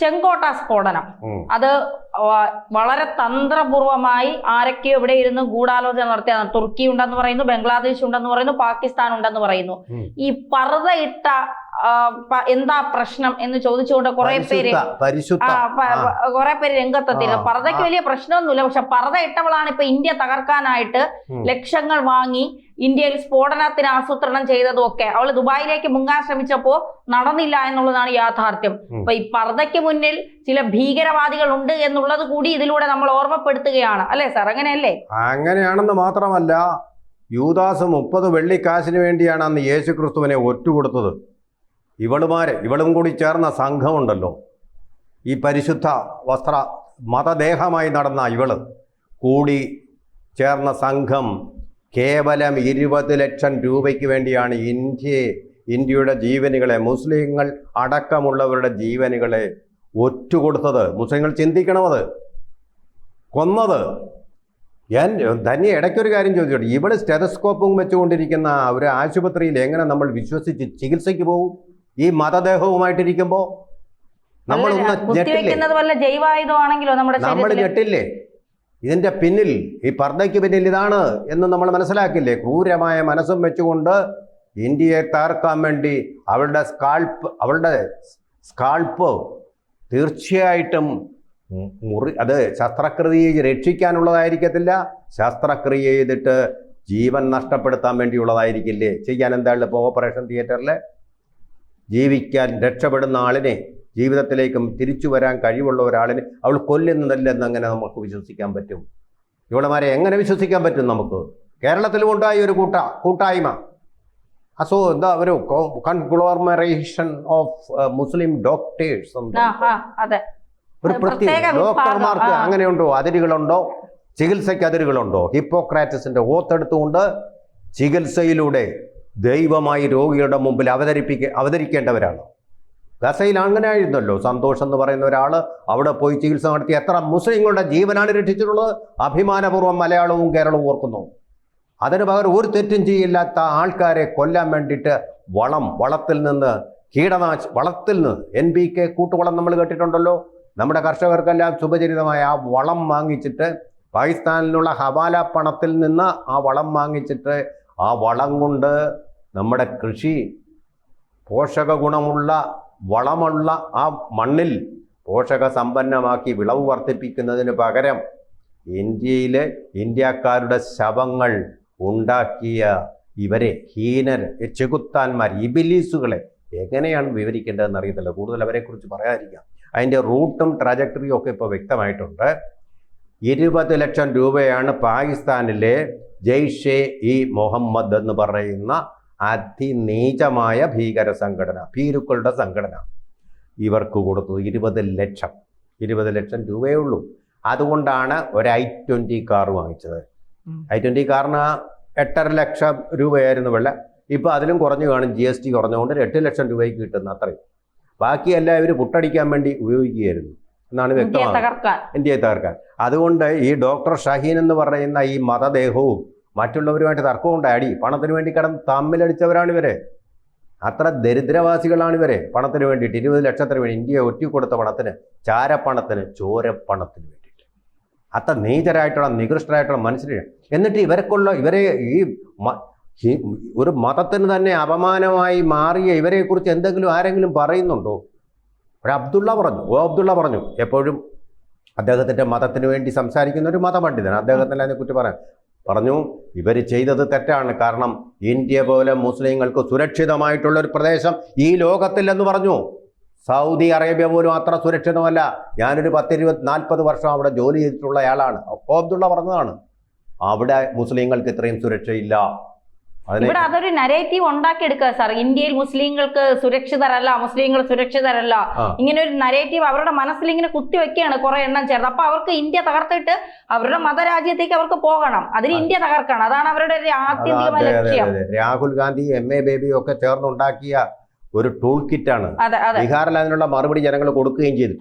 ചെങ്കോട്ട സ്ഫോടനം അത് വളരെ തന്ത്രപൂർവമായി ആരൊക്കെയോ ഇവിടെ ഇരുന്ന് ഗൂഢാലോചന നടത്തിയതാണ്. തുർക്കി ഉണ്ടെന്ന് പറയുന്നു, ബംഗ്ലാദേശ് ഉണ്ടെന്ന് പറയുന്നു, പാകിസ്ഥാൻ ഉണ്ടെന്ന് പറയുന്നു. ഈ പർദ്ദയിട്ട എന്താ പ്രശ്നം എന്ന് ചോദിച്ചുകൊണ്ട് കുറെ പേര് രംഗത്തെത്തിയിരുന്നു. പർദ്ദയ്ക്ക് വലിയ പ്രശ്നമൊന്നുമില്ല, പക്ഷെ പർദ്ദ ഇട്ടവളാണ് ഇപ്പൊ ഇന്ത്യ തകർക്കാനായിട്ട് ലക്ഷങ്ങൾ വാങ്ങി ഇന്ത്യയിൽ സ്ഫോടനത്തിന് ആസൂത്രണം ചെയ്തതും ഒക്കെ. അവള് ദുബായിലേക്ക് മുങ്ങാൻ ശ്രമിച്ചപ്പോ നടന്നില്ല എന്നുള്ളതാണ് യാഥാർത്ഥ്യം. അപ്പൊ ഈ പർദ്ദയ്ക്ക് മുന്നിൽ ചില ഭീകരവാദികൾ ഉണ്ട് എന്നുള്ളത് കൂടി ഇതിലൂടെ നമ്മൾ ഓർമ്മപ്പെടുത്തുകയാണ്, അല്ലേ സാർ? അങ്ങനെയല്ലേ? അങ്ങനെയാണെന്ന് മാത്രമല്ല, യൂദാസ് 30 വെള്ളിക്കാശിന് വേണ്ടിയാണ് അന്ന് യേശു ക്രിസ്തുവിനെ ഒറ്റുകൊടുത്തത്. ഇവളും കൂടി ചേർന്ന സംഘമുണ്ടല്ലോ, ഈ പരിശുദ്ധ വസ്ത്ര മതദേഹമായി നടന്ന ഇവള് കൂടി ചേർന്ന സംഘം കേവലം 20 ലക്ഷം രൂപയ്ക്ക് വേണ്ടിയാണ് ഇന്ത്യയുടെ ജീവനുകളെ, മുസ്ലിങ്ങൾ അടക്കമുള്ളവരുടെ ജീവനുകളെ ഒറ്റുകൊടുത്തത്. മുസ്ലിങ്ങൾ ചിന്തിക്കണമത്, കൊന്നത്. ഞാൻ തന്നെ ഇടയ്ക്കൊരു കാര്യം ചോദിച്ചോട്ടെ, ഇവിടെ സ്റ്റെതസ്കോപ്പും വെച്ചുകൊണ്ടിരിക്കുന്ന ഒരു ആശുപത്രിയിൽ എങ്ങനെ നമ്മൾ വിശ്വസിച്ച് ചികിത്സയ്ക്ക് പോകും? ഈ മതദേഹവുമായിട്ടിരിക്കുമ്പോൾ നമ്മൾ ഞെട്ടില്ലേ? ഇതിൻ്റെ പിന്നിൽ, ഈ പർദ്ദയ്ക്ക് പിന്നിൽ ഇതാണ് എന്ന് നമ്മൾ മനസ്സിലാക്കില്ലേ? ക്രൂരമായ മനസ്സും വെച്ചുകൊണ്ട് ഇന്ത്യയെ തകർക്കാൻ വേണ്ടി അവളുടെ സ്കാൾപ്പ് തീർച്ചയായിട്ടും അത് ശസ്ത്രക്രിയ രക്ഷിക്കാനുള്ളതായിരിക്കത്തില്ല, ശസ്ത്രക്രിയ ചെയ്തിട്ട് ജീവൻ നഷ്ടപ്പെടുത്താൻ വേണ്ടിയുള്ളതായിരിക്കില്ലേ? ചെയ്യാൻ എന്താണ് ഇപ്പോൾ ഓപ്പറേഷൻ തിയേറ്ററിൽ ജീവിക്കാൻ രക്ഷപ്പെടുന്ന ആളിനെ, ജീവിതത്തിലേക്കും തിരിച്ചു വരാൻ കഴിവുള്ള ഒരാളിനെ അവൾ കൊല്ലുന്നതല്ലെന്ന് അങ്ങനെ നമുക്ക് വിശ്വസിക്കാൻ പറ്റും? ഇവളമാരെ എങ്ങനെ വിശ്വസിക്കാൻ പറ്റും നമുക്ക്? കേരളത്തിലും ഉണ്ടായ ഒരു കൂട്ടായ്മ, എന്താ ഒരു കൺഗ്ലോമറേഷൻ ഓഫ് മുസ്ലിം ഡോക്ടേഴ്സ്. ഒരു പ്രത്യേക ഡോക്ടർമാർക്ക് അങ്ങനെയുണ്ടോ? അതിരുകളുണ്ടോ? ചികിത്സയ്ക്ക് അതിരുകളുണ്ടോ? ഹിപ്പോക്രാറ്റസിന്റെ ഓത്തെടുത്തുകൊണ്ട് ചികിത്സയിലൂടെ ദൈവമായി രോഗിയുടെ മുമ്പിൽ അവതരിക്കേണ്ടവരാണ്. ഗസയിൽ അങ്ങനെ ആയിരുന്നല്ലോ. സന്തോഷ് എന്ന് പറയുന്ന ഒരാൾ അവിടെ പോയി ചികിത്സ നടത്തി എത്ര മുസ്ലിങ്ങളുടെ ജീവനാണ് രക്ഷിച്ചിട്ടുള്ളത്. അഭിമാനപൂർവ്വം മലയാളവും കേരളവും ഓർക്കുന്നു. അതിന് പകരം ഒരു തെറ്റും ചെയ്യില്ലാത്ത ആൾക്കാരെ കൊല്ലാൻ വേണ്ടിയിട്ട് വളത്തിൽ നിന്ന് NPK കൂട്ടുവളം നമ്മൾ കേട്ടിട്ടുണ്ടല്ലോ. നമ്മുടെ കർഷകർക്കെല്ലാം സുപരിചിതമായ ആ വളം വാങ്ങിച്ചിട്ട്, പാകിസ്ഥാനിലുള്ള ഹവാല പണത്തിൽ നിന്ന് ആ വളം വാങ്ങിച്ചിട്ട്, ആ വളം കൊണ്ട് നമ്മുടെ കൃഷി പോഷക ഗുണമുള്ള വളമുള്ള ആ മണ്ണിൽ പോഷക സമ്പന്നമാക്കി വിളവ് വർദ്ധിപ്പിക്കുന്നതിന് പകരം ഇന്ത്യക്കാരുടെ ശവങ്ങൾ ഉണ്ടാക്കിയ ഇവരെ ചെകുത്താന്മാർ, ഇബിലീസുകളെ എങ്ങനെയാണ് വിവരിക്കേണ്ടതെന്ന് അറിയത്തില്ല. കൂടുതൽ അവരെക്കുറിച്ച് പറയാതിരിക്കാം. അതിൻ്റെ റൂട്ടും ട്രാജക്ടറിയും ഒക്കെ ഇപ്പോൾ വ്യക്തമായിട്ടുണ്ട്. 20 ലക്ഷം രൂപയാണ് പാകിസ്ഥാനിലെ ജെയ്ഷെ ഇ മുഹമ്മദ് എന്ന് പറയുന്ന അതിനീചമായ ഭീകര സംഘടന, ഭീരുക്കളുടെ സംഘടന ഇവർക്ക് കൊടുത്തത്. 20 ലക്ഷം രൂപയേ ഉള്ളൂ. അതുകൊണ്ടാണ് ഒരു i20 കാർ വാങ്ങിച്ചത്. i20 കാറിന് 8.5 ലക്ഷം രൂപയായിരുന്നു വില. ഇപ്പോൾ അതിലും കുറഞ്ഞു കാണും, GST കുറഞ്ഞുകൊണ്ട് 8 ലക്ഷം രൂപയ്ക്ക് കിട്ടുന്ന അത്രയും. ബാക്കിയെല്ലാം ഇവർ പുട്ടടിക്കാൻ വേണ്ടി ഉപയോഗിക്കുകയായിരുന്നു എന്നാണ് വ്യക്തമാണ്, ഇന്ത്യയെ തകർക്കാൻ. അതുകൊണ്ട് ഈ ഡോക്ടർ ഷഹീൻ എന്ന് പറയുന്ന ഈ മതദേഹവും മറ്റുള്ളവരുമായിട്ട് തർക്കമുണ്ടായി പണത്തിന് വേണ്ടി കിടന്ന് തമ്മിലടിച്ചവരാണ് ഇവരെ. അത്ര ദരിദ്രവാസികളാണ് ഇവരെ. പണത്തിന് വേണ്ടിയിട്ട് 20 ലക്ഷത്തിന് വേണ്ടി ഇന്ത്യയെ ഒറ്റിക്കൊടുത്ത പണത്തിന്, ചാരപ്പണത്തിന്, ചോരപ്പണത്തിന് വേണ്ടിയിട്ട് അത്ര നീചരായിട്ടുള്ള നികൃഷ്ടരായിട്ടുള്ള മനുഷ്യരാണ്. എന്നിട്ട് ഇവരെ ഈ ഒരു മതത്തിന് തന്നെ അപമാനമായി മാറിയ ഇവരെക്കുറിച്ച് എന്തെങ്കിലും ആരെങ്കിലും പറയുന്നുണ്ടോ? അബ്ദുള്ള പറഞ്ഞു. എപ്പോഴും അദ്ദേഹത്തിൻ്റെ മതത്തിന് വേണ്ടി സംസാരിക്കുന്ന ഒരു മതപണ്ഡിതൻ, അദ്ദേഹത്തിന് അതിനെക്കുറിച്ച് പറഞ്ഞു ഇവർ ചെയ്തത് തെറ്റാണ്. കാരണം ഇന്ത്യ പോലെ മുസ്ലിങ്ങൾക്ക് സുരക്ഷിതമായിട്ടുള്ളൊരു പ്രദേശം ഈ ലോകത്തില്ലെന്ന് പറഞ്ഞു. സൗദി അറേബ്യ പോലും അത്ര സുരക്ഷിതമല്ല. ഞാനൊരു 10-20-40 വർഷം അവിടെ ജോലി ചെയ്തിട്ടുള്ള ആളാണ്. അപ്പോൾ അബ്ദുള്ള പറഞ്ഞതാണ് അവിടെ മുസ്ലിങ്ങൾക്ക് ഇത്രയും സുരക്ഷയില്ല. ഇവിടെ അതൊരു നരേറ്റീവ് ഉണ്ടാക്കിയെടുക്കുക സാർ. ഇന്ത്യയിൽ മുസ്ലിങ്ങൾക്ക് സുരക്ഷിതരല്ല, മുസ്ലിങ്ങൾ സുരക്ഷിതരല്ല, ഇങ്ങനെ ഒരു നരേറ്റീവ് അവരുടെ മനസ്സിൽ ഇങ്ങനെ കുത്തിവെക്കുകയാണ് കുറെ എണ്ണം ചേർന്ന്. അപ്പൊ അവർക്ക് ഇന്ത്യ തകർത്തിട്ട് അവരുടെ മതരാജ്യത്തേക്ക് അവർക്ക് പോകണം, അതിന് ഇന്ത്യ തകർക്കണം. അതാണ് അവരുടെ ഒരു ആത്യന്തികമായ ലക്ഷ്യം. രാഹുൽ ഗാന്ധി MA ബേബി ഒക്കെ ചേർന്നുണ്ടാക്കിയ ഒരു ടൂൾ കിറ്റാണ്. ബീഹാറിൽ അതിനുള്ള മറുപടി ജനങ്ങൾ കൊടുക്കുകയും ചെയ്തു.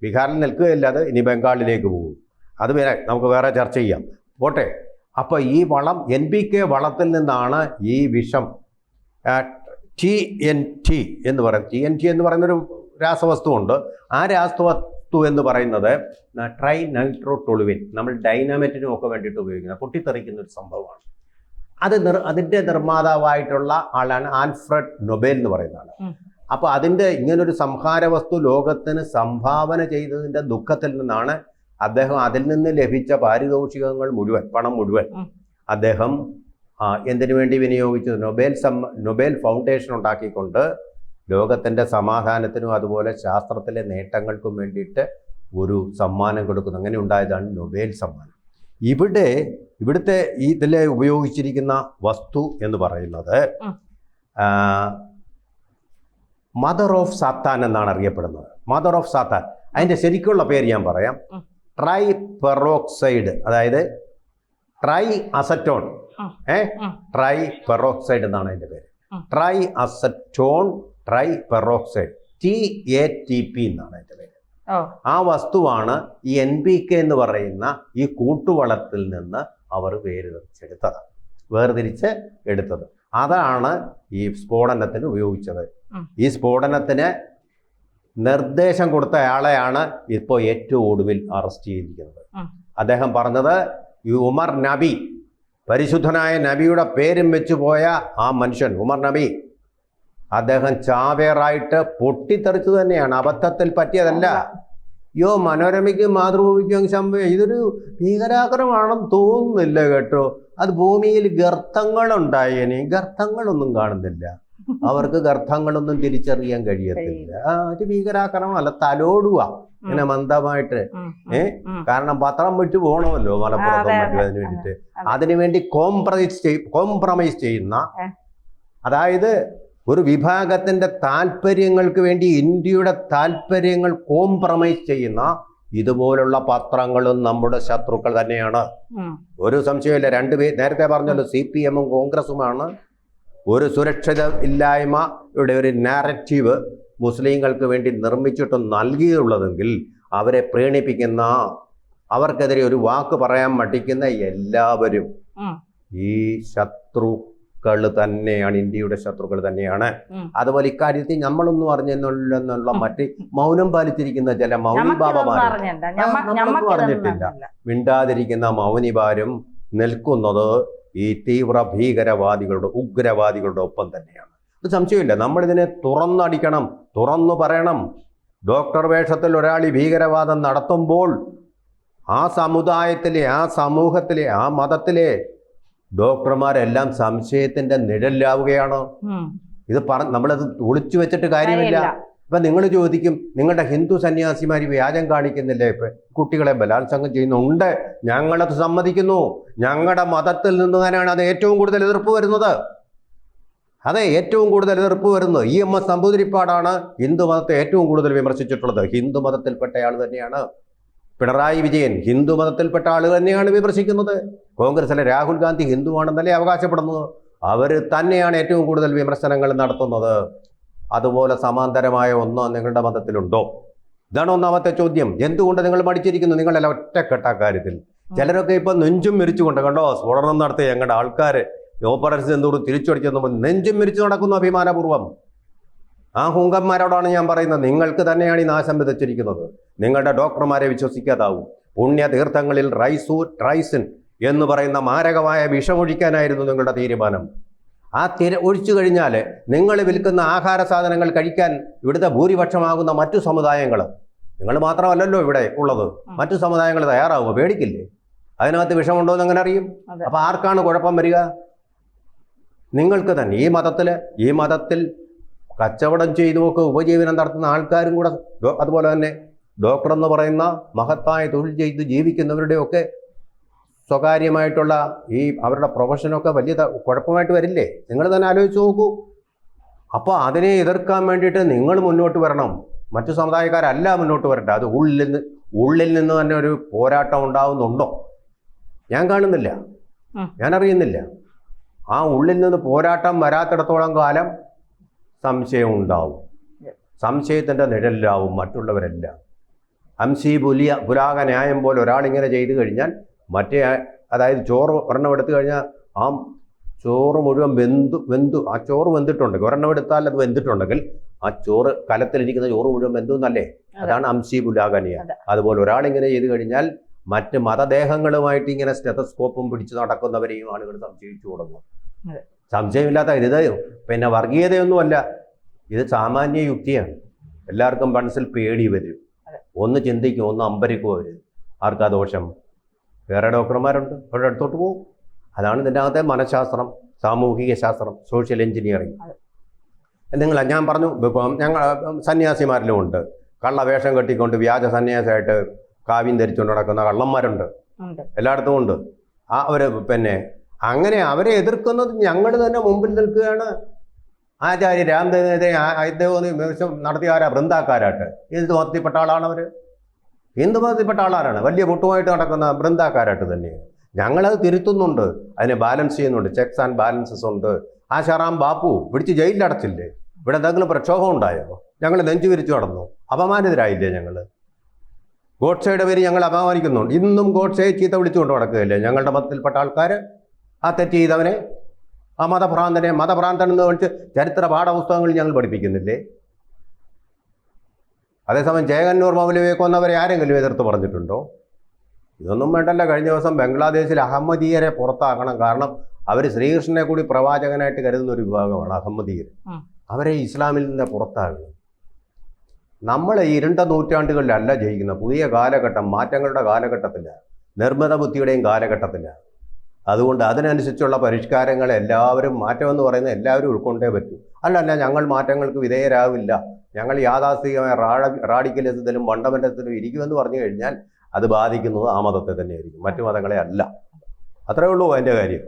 ബീഹാറിൽ നിൽക്കുകയില്ല, അത് ഇനി ബംഗാളിലേക്ക് പോകും. അത് നമുക്ക് വേറെ ചർച്ച ചെയ്യാം, പോട്ടെ. അപ്പോൾ ഈ വളം NPK വളത്തിൽ നിന്നാണ് ഈ വിഷം TNT എന്ന് പറയുന്നത്. TNT എന്ന് പറയുന്നൊരു രാസവസ്തുവുണ്ട്. ആ രാസവസ്തു എന്ന് പറയുന്നത് ട്രൈ നൈട്രോടൊളുവിൻ, നമ്മൾ ഡൈനാമൈറ്റിനും ഒക്കെ വേണ്ടിയിട്ട് ഉപയോഗിക്കുന്ന പൊട്ടിത്തെറിക്കുന്ന ഒരു സംഭവമാണ്. അതിൻ്റെ നിർമ്മാതാവായിട്ടുള്ള ആളാണ് ആൽഫ്രഡ് നൊബേൽ എന്ന് പറയുന്ന ആൾ. അപ്പോൾ അതിൻ്റെ ഇങ്ങനൊരു സംഹാര വസ്തു ലോകത്തിന് സംഭാവന ചെയ്തതിൻ്റെ ദുഃഖത്തിൽ നിന്നാണ് അദ്ദേഹം അതിൽ നിന്ന് ലഭിച്ച പാരിതോഷികങ്ങൾ മുഴുവൻ, പണം മുഴുവൻ അദ്ദേഹം എന്തിനു വേണ്ടി വിനിയോഗിച്ചത്? നൊബേൽ ഫൗണ്ടേഷൻ ഉണ്ടാക്കിക്കൊണ്ട് ലോകത്തിൻ്റെ സമാധാനത്തിനും അതുപോലെ ശാസ്ത്രത്തിലെ നേട്ടങ്ങൾക്കും വേണ്ടിയിട്ട് ഒരു സമ്മാനം കൊടുക്കുന്നു. അങ്ങനെ ഉണ്ടായതാണ് നൊബേൽ സമ്മാനം. ഇവിടുത്തെ ഇതിൽ ഉപയോഗിച്ചിരിക്കുന്ന വസ്തു എന്ന് പറയുന്നത് മദർ ഓഫ് സാത്താൻ എന്നാണ് അറിയപ്പെടുന്നത്. മദർ ഓഫ് സാത്താൻ, അതിൻ്റെ ശരിക്കുള്ള പേര് ഞാൻ പറയാം. ട്രൈ പെറോക്സൈഡ്, അതായത് ട്രൈ അസറ്റോൺ, ട്രൈ പെറോക്സൈഡ് എന്നാണ് അതിൻ്റെ പേര്. Try acetone try peroxide, TATP എന്നാണ് അതിൻ്റെ പേര്. ആ വസ്തുവാണ് ഈ NPK എന്ന് പറയുന്ന ഈ കൂട്ടുവളത്തിൽ നിന്ന് അവർ വേർതിരിച്ച് എടുത്തത്. അതാണ് ഈ സ്ഫോടനത്തിന് ഉപയോഗിച്ചത്. ഈ സ്ഫോടനത്തിന് നിർദ്ദേശം കൊടുത്ത ആളെയാണ് ഇപ്പോൾ ഏറ്റവും ഒടുവിൽ അറസ്റ്റ് ചെയ്തിരിക്കുന്നത്. അദ്ദേഹം പറഞ്ഞത് ഈ ഉമർ നബി, പരിശുദ്ധനായ നബിയുടെ പേരും വെച്ചു പോയ ആ മനുഷ്യൻ ഉമർ നബി, അദ്ദേഹം ചാവേറായിട്ട് പൊട്ടിത്തെറിച്ചു തന്നെയാണ്, അബദ്ധത്തിൽ പറ്റിയതല്ല. മനോരമയ്ക്കും മാതൃഭൂമിക്കും സംഭവം ഇതൊരു ഭീകരാക്രമണമെന്ന് തോന്നുന്നില്ല കേട്ടോ. അത് ഭൂമിയിൽ ഗർത്തങ്ങളുണ്ടായേനെ, ഗർത്തങ്ങളൊന്നും കാണുന്നില്ല, അവർക്ക് ഗർത്തങ്ങളൊന്നും തിരിച്ചറിയാൻ കഴിയത്തില്ല. ഒരു ഭീകരാക്രമണം അല്ല, തലോടുക ഇങ്ങനെ മന്ദമായിട്ട്. കാരണം പത്രം വിട്ടു പോകണമല്ലോ മലപ്പുറത്തും മറ്റും. അതിന് വേണ്ടിയിട്ട് അതിനുവേണ്ടി കോംപ്രമൈസ് ചെയ്യുന്ന, അതായത് ഒരു വിഭാഗത്തിന്റെ താല്പര്യങ്ങൾക്ക് വേണ്ടി ഇന്ത്യയുടെ താല്പര്യങ്ങൾ കോംപ്രമൈസ് ചെയ്യുന്ന ഇതുപോലുള്ള പത്രങ്ങളും നമ്മുടെ ശത്രുക്കൾ തന്നെയാണ്. ഒരു സംശയമില്ല. നേരത്തെ പറഞ്ഞല്ലോ, CPM-ഉം കോൺഗ്രസുമാണ് ഒരു സുരക്ഷിത ഇല്ലായ്മയുടെ ഒരു നാരറ്റീവ് മുസ്ലിങ്ങൾക്ക് വേണ്ടി നിർമ്മിച്ചിട്ടും നൽകിയുള്ളതെങ്കിൽ അവരെ പ്രീണിപ്പിക്കുന്ന, അവർക്കെതിരെ ഒരു വാക്ക് പറയാൻ മടിക്കുന്ന എല്ലാവരും ഈ ശത്രുക്കൾ തന്നെയാണ്, ഇന്ത്യയുടെ ശത്രുക്കൾ തന്നെയാണ്. അതുപോലെ ഇക്കാര്യത്തിൽ നമ്മളൊന്നും അറിഞ്ഞെന്നുള്ള മറ്റ് മൗനം പാലിച്ചിരിക്കുന്ന ചില മൗനിബാബമാരും അറിഞ്ഞിട്ടില്ല. മിണ്ടാതിരിക്കുന്ന മൗനിമാരും നിൽക്കുന്നത് ഈ തീവ്ര ഭീകരവാദികളുടെ, ഉഗ്രവാദികളുടെ ഒപ്പം തന്നെയാണ്. അത് സംശയമില്ല. നമ്മളിതിനെ തുറന്നടിക്കണം, തുറന്നു പറയണം. ഡോക്ടർ വേഷത്തിൽ ഒരാൾ ഈ ഭീകരവാദം നടത്തുമ്പോൾ ആ സമുദായത്തിലെ, ആ സമൂഹത്തിലെ, ആ മതത്തിലെ ഡോക്ടർമാരെല്ലാം സംശയത്തിന്റെ നിഴലാവുകയാണ്. ഇത് നമ്മളത് ഒളിച്ചു വെച്ചിട്ട് കാര്യമില്ല. ഇപ്പൊ നിങ്ങൾ ചോദിക്കും, നിങ്ങളുടെ ഹിന്ദു സന്യാസിമാർ വ്യാജം കാണിക്കുന്നില്ലേ, ഇപ്പൊ കുട്ടികളെ ബലാത്സംഗം ചെയ്യുന്നുണ്ട്. ഞങ്ങളത് സമ്മതിക്കുന്നു. ഞങ്ങളുടെ മതത്തിൽ നിന്ന് തന്നെയാണ് അത് ഏറ്റവും കൂടുതൽ എതിർപ്പ് വരുന്നത്. അതെ, ഏറ്റവും കൂടുതൽ എതിർപ്പ് വരുന്നത് EMS നമ്പൂതിരിപ്പാടാണ് ഹിന്ദു മതത്തെ ഏറ്റവും കൂടുതൽ വിമർശിച്ചിട്ടുള്ളത്. ഹിന്ദു മതത്തിൽപ്പെട്ടയാൾ തന്നെയാണ് പിണറായി വിജയൻ, ഹിന്ദു മതത്തിൽപ്പെട്ട ആൾ തന്നെയാണ് വിമർശിക്കുന്നത്. കോൺഗ്രസിലെ രാഹുൽ ഗാന്ധി ഹിന്ദുവാണെന്നല്ലേ അവകാശപ്പെടുന്നത്. അവർ തന്നെയാണ് ഏറ്റവും കൂടുതൽ വിമർശനങ്ങൾ നടത്തുന്നത്. അതുപോലെ സമാന്തരമായ ഒന്നോ നിങ്ങളുടെ മതത്തിലുണ്ടോ? ഇതാണ് ഒന്നാമത്തെ ചോദ്യം. എന്തുകൊണ്ട് നിങ്ങൾ മടിച്ചിരിക്കുന്നു? നിങ്ങളെല്ലാം ഒറ്റക്കെട്ട കാര്യത്തിൽ. ചിലരൊക്കെ ഇപ്പൊ നെഞ്ചും മിരിച്ചുകൊണ്ട്, കണ്ടോ സ്ഫോടനം നടത്തിയ ഞങ്ങളുടെ ആൾക്കാർ ഓപ്പറേഷൻ എന്തോട് തിരിച്ചടിച്ചെന്ന് നെഞ്ചും മിരിച്ചു നടക്കുന്നു അഭിമാനപൂർവ്വം. ആ ഹുങ്കന്മാരോടാണ് ഞാൻ പറയുന്നത്, നിങ്ങൾക്ക് തന്നെയാണ് ഈ നാശം വിതച്ചിരിക്കുന്നത്. നിങ്ങളുടെ ഡോക്ടർമാരെ വിശ്വസിക്കാതാവും. പുണ്യതീർത്ഥങ്ങളിൽ ട്രൈസിൻ എന്ന് പറയുന്ന മാരകമായ വിഷമൊഴിക്കാനായിരുന്നു നിങ്ങളുടെ തീരുമാനം. ആ ഒഴിച്ചു കഴിഞ്ഞാൽ നിങ്ങൾ വിൽക്കുന്ന ആഹാര സാധനങ്ങൾ കഴിക്കാൻ ഇവിടുത്തെ ഭൂരിപക്ഷമാകുന്ന മറ്റു സമുദായങ്ങൾ, നിങ്ങൾ മാത്രമല്ലല്ലോ ഇവിടെ ഉള്ളത്, മറ്റു സമുദായങ്ങൾ തയ്യാറാവുമോ? പേടിക്കില്ലേ? അതിനകത്ത് വിഷമുണ്ടോ എന്ന് എങ്ങനെ അറിയും? അപ്പൊ ആർക്കാണ് കുഴപ്പം വരിക? നിങ്ങൾക്ക് തന്നെ. ഈ മതത്തിൽ കച്ചവടം ചെയ്തുമൊക്കെ ഉപജീവനം നടത്തുന്ന ആൾക്കാരും കൂടെ, അതുപോലെ തന്നെ ഡോക്ടർ എന്ന് പറയുന്ന മഹത്തായ തൊഴിൽ ചെയ്ത് ജീവിക്കുന്നവരുടെയൊക്കെ സ്വകാര്യമായിട്ടുള്ള ഈ അവരുടെ പ്രൊഫഷനൊക്കെ വലിയ കുഴപ്പമായിട്ട് വരില്ലേ? നിങ്ങൾ തന്നെ ആലോചിച്ച് നോക്കൂ. അപ്പോൾ അതിനെ എതിർക്കാൻ വേണ്ടിയിട്ട് നിങ്ങൾ മുന്നോട്ട് വരണം. മറ്റു സമുദായക്കാരല്ല മുന്നോട്ട് വരട്ടെ. അത് ഉള്ളിൽ നിന്ന് തന്നെ ഒരു പോരാട്ടം ഉണ്ടാവുന്നുണ്ടോ? ഞാൻ കാണുന്നില്ല, ഞാൻ അറിയുന്നില്ല. ആ ഉള്ളിൽ നിന്ന് പോരാട്ടം വരാത്തിടത്തോളം കാലം സംശയം ഉണ്ടാവും. സംശയത്തിൻ്റെ നിഴലിലാവും മറ്റുള്ളവരെല്ലാം. ഹംസി പുലാക ന്യായം പോലെ ഒരാളിങ്ങനെ ചെയ്തു കഴിഞ്ഞാൽ അതായത് ചോറ് ഒരെണ്ണം എടുത്തു കഴിഞ്ഞാൽ ആ ചോറ് മുഴുവൻ വെന്തു ആ ചോറ് വെന്തിട്ടുണ്ടെങ്കിൽ, ഒരെണ്ണം എടുത്താൽ അത് വെന്തിട്ടുണ്ടെങ്കിൽ ആ ചോറ് കലത്തിലിരിക്കുന്ന ചോറ് മുഴുവൻ ബന്ധുവെന്നല്ലേ? അതാണ് അംശി പുലാകനിയ. അതുപോലെ ഒരാളിങ്ങനെ ചെയ്തു കഴിഞ്ഞാൽ മറ്റ് മതദേഹങ്ങളുമായിട്ട് ഇങ്ങനെ സ്റ്റെതസ്കോപ്പും പിടിച്ചു നടക്കുന്നവരെയും ആളുകൾ സംശയിച്ചു തുടങ്ങും. സംശയമില്ലാത്ത ഇത് പിന്നെ വർഗീയതയൊന്നുമല്ല, ഇത് സാമാന്യ യുക്തിയാണ്. എല്ലാവർക്കും മനസ്സിൽ പേടി വരും, ഒന്ന് ചിന്തിക്കും, ഒന്ന് അമ്പരിക്കും അവർ. ആർക്കാ ദോഷം? വേറെ ഡോക്ടർമാരുണ്ട്, അവരുടെ അടുത്തോട്ട് പോകും. അതാണ് ഇതിൻ്റെ അകത്തെ മനഃശാസ്ത്രം, സാമൂഹിക ശാസ്ത്രം, സോഷ്യൽ എഞ്ചിനീയറിങ്. ഞാൻ പറഞ്ഞു, ഇപ്പം ഞങ്ങൾ സന്യാസിമാരിലും ഉണ്ട് കള്ളവേഷം കെട്ടിക്കൊണ്ട് വ്യാജ സന്യാസിയായിട്ട് കാവ്യം ധരിച്ചുകൊണ്ട് നടക്കുന്ന കള്ളന്മാരുണ്ട്, എല്ലായിടത്തും ഉണ്ട്. അവർ പിന്നെ അങ്ങനെ അവരെ എതിർക്കുന്നത് ഞങ്ങൾ തന്നെ മുമ്പിൽ നിൽക്കുകയാണ്. ആചാര്യ രാംദേവനെതിരെ അദ്ദേഹം വിമർശനം നടത്തിയ ആരാ? വൃന്ദാക്കാരായിട്ട്. ഹിന്ദു മതത്തിൽപ്പെട്ട ആളാണ് അവർ, ഹിന്ദു മതത്തിൽപ്പെട്ട ആളാണ്, വലിയ പൊട്ടുമായിട്ട് നടക്കുന്ന വൃന്ദാക്കാരായിട്ട് തന്നെയാണ്. ഞങ്ങളത് തിരുത്തുന്നുണ്ട്, അതിനെ ബാലൻസ് ചെയ്യുന്നുണ്ട്, ചെക്സ് ആൻഡ് ബാലൻസസ് ഉണ്ട്. ആ ഷറാം ബാപ്പു പിടിച്ച് ജയിലിലടച്ചില്ലേ? ഇവിടെ എന്തെങ്കിലും പ്രക്ഷോഭം ഉണ്ടായോ? ഞങ്ങൾ നെഞ്ചു വിരിച്ചു നടന്നു, അപമാനിതരായില്ലേ ഞങ്ങൾ? ഗോഡ്സയുടെ പേര് ഞങ്ങൾ അപമാനിക്കുന്നുണ്ട്. ഇന്നും ഗോഡ്സയെ ചീത്ത വിളിച്ചുകൊണ്ട് നടക്കുകയല്ലേ ഞങ്ങളുടെ മതത്തിൽപ്പെട്ട ആൾക്കാർ? ആ തെറ്റ് ചെയ്തവനെ, ആ മതഭ്രാന്തൻ എന്ന് വിളിച്ച് ചരിത്ര പാഠപുസ്തകങ്ങളിൽ ഞങ്ങൾ പഠിപ്പിക്കുന്നില്ലേ? അതേസമയം ജയകന്നൂർ മൗലവിയെ കൊന്നവരെ ആരെങ്കിലും എതിർത്ത് പറഞ്ഞിട്ടുണ്ടോ? ഇതൊന്നും വേണ്ടല്ല. കഴിഞ്ഞ ദിവസം ബംഗ്ലാദേശിൽ അഹമ്മദീയരെ പുറത്താക്കണം, കാരണം അവർ ശ്രീകൃഷ്ണനെ കൂടി പ്രവാചകനായിട്ട് കരുതുന്ന ഒരു വിഭാഗമാണ് അഹമ്മദീയർ. അവരെ ഇസ്ലാമിൽ നിന്ന് പുറത്താകണം. നമ്മൾ ഇരുണ്ട നൂറ്റാണ്ടുകളിലല്ല ജയിക്കുന്ന, പുതിയ കാലഘട്ടം, മാറ്റങ്ങളുടെ കാലഘട്ടത്തിലാണ്, നിർമ്മിത ബുദ്ധിയുടെയും കാലഘട്ടത്തിലാണ്. അതുകൊണ്ട് അതിനനുസരിച്ചുള്ള പരിഷ്കാരങ്ങൾ എല്ലാവരും, മാറ്റമെന്ന് പറയുന്നത് എല്ലാവരും ഉൾക്കൊണ്ടേ പറ്റൂ. അല്ലല്ല ഞങ്ങൾ മാറ്റങ്ങൾക്ക് വിധേയരാവില്ല, ഞങ്ങൾ യാഥാസ്ഥികമായ റാഡിക്കലിസത്തിലും ഫണ്ടമെന്റലിസത്തിലും ഇരിക്കുമെന്ന് പറഞ്ഞു കഴിഞ്ഞാൽ അത് ബാധിക്കുന്നത് ആ മതത്തെ തന്നെയായിരിക്കും, മറ്റു മതങ്ങളെ അല്ല. അത്രയേ ഉള്ളൂ അതിൻ്റെ കാര്യം.